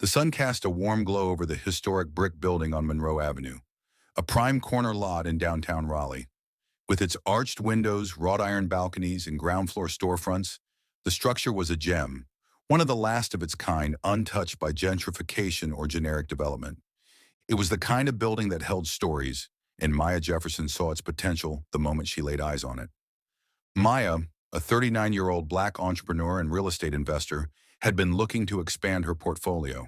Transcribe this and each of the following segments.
The sun cast a warm glow over the historic brick building on Monroe Avenue, a prime corner lot in downtown Raleigh. With its arched windows, wrought iron balconies, and ground floor storefronts, the structure was a gem, one of the last of its kind untouched by gentrification or generic development. It was the kind of building that held stories, and Maya Jefferson saw its potential the moment she laid eyes on it. Maya, a 39-year-old black entrepreneur and real estate investor, had been looking to expand her portfolio.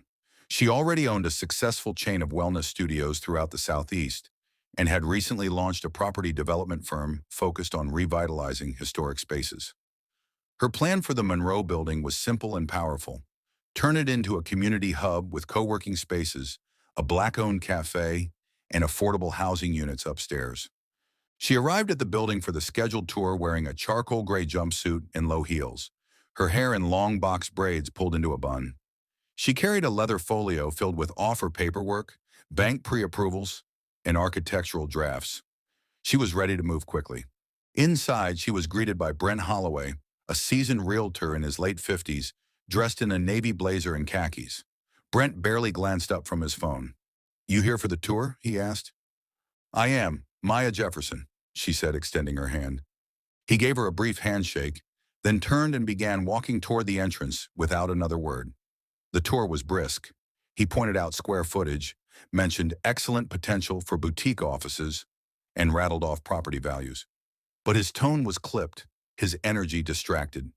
She already owned a successful chain of wellness studios throughout the Southeast and had recently launched a property development firm focused on revitalizing historic spaces. Her plan for the Monroe building was simple and powerful. Turn it into a community hub with co-working spaces, a black-owned cafe, and affordable housing units upstairs. She arrived at the building for the scheduled tour wearing a charcoal gray jumpsuit and low heels, her hair in long box braids pulled into a bun. She carried a leather folio filled with offer paperwork, bank pre-approvals, and architectural drafts. She was ready to move quickly. Inside, she was greeted by Brent Holloway, a seasoned realtor in his late 50s, dressed in a navy blazer and khakis. Brent barely glanced up from his phone. "You here for the tour?" he asked. "I am, Maya Jefferson," she said, extending her hand. He gave her a brief handshake, then turned and began walking toward the entrance without another word. The tour was brisk. He pointed out square footage, mentioned excellent potential for boutique offices, and rattled off property values. But his tone was clipped, his energy distracted.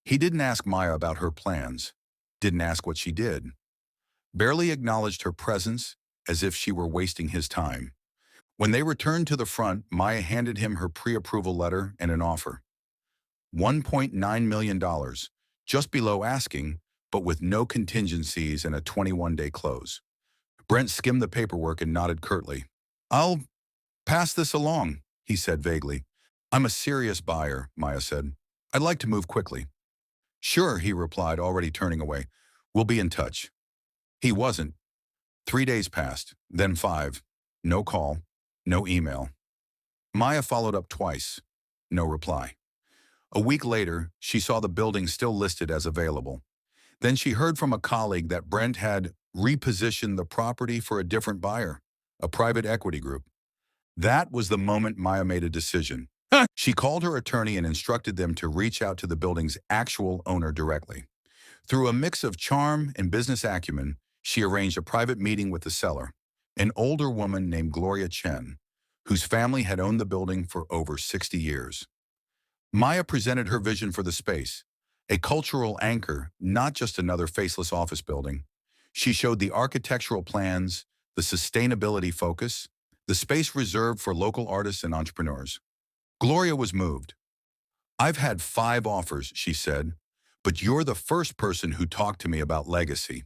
He didn't ask Maya about her plans, didn't ask what she did, barely acknowledged her presence as if she were wasting his time. When they returned to the front, Maya handed him her pre-approval letter and an offer. $1.9 million, just below asking, but with no contingencies and a 21-day close. Brent skimmed the paperwork and nodded curtly. "I'll pass this along," he said vaguely. "I'm a serious buyer," Maya said. "I'd like to move quickly." "Sure," he replied, already turning away. "We'll be in touch." He wasn't. 3 days passed, then 5. No call, no email. Maya followed up twice. No reply. A week later, she saw the building still listed as available. Then she heard from a colleague that Brent had repositioned the property for a different buyer, a private equity group. That was the moment Maya made a decision. She called her attorney and instructed them to reach out to the building's actual owner directly. Through a mix of charm and business acumen, she arranged a private meeting with the seller, an older woman named Gloria Chen, whose family had owned the building for over 60 years. Maya presented her vision for the space, a cultural anchor, not just another faceless office building. She showed the architectural plans, the sustainability focus, the space reserved for local artists and entrepreneurs. Gloria was moved. "I've had 5 offers," she said, "but you're the first person who talked to me about legacy."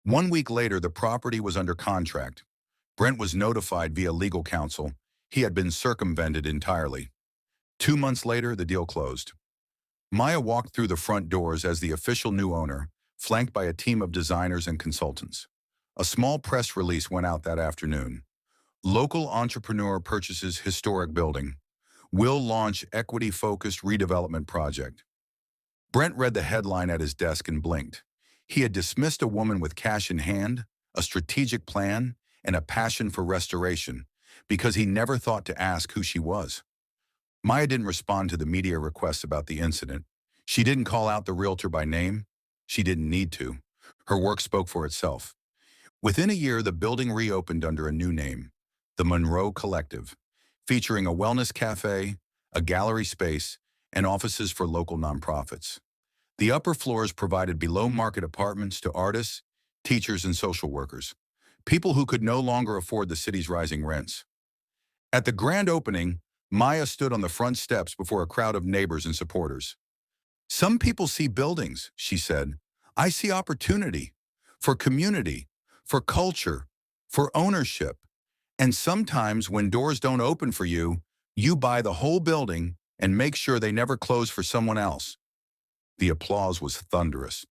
1 week later, the property was under contract. Brent was notified via legal counsel. He had been circumvented entirely. 2 months later, the deal closed. Maya walked through the front doors as the official new owner, flanked by a team of designers and consultants. A small press release went out that afternoon. Local entrepreneur purchases historic building. Will launch equity-focused redevelopment project. Brent read the headline at his desk and blinked. He had dismissed a woman with cash in hand, a strategic plan, and a passion for restoration, because he never thought to ask who she was. Maya didn't respond to the media requests about the incident. She didn't call out the realtor by name. She didn't need to. Her work spoke for itself. Within a year, the building reopened under a new name, the Monroe Collective, featuring a wellness cafe, a gallery space, and offices for local nonprofits. The upper floors provided below-market apartments to artists, teachers, and social workers, people who could no longer afford the city's rising rents. At the grand opening, Maya stood on the front steps before a crowd of neighbors and supporters. "Some people see buildings," she said. "I see opportunity for community, for culture, for ownership. And sometimes when doors don't open for you, you buy the whole building and make sure they never close for someone else." The applause was thunderous.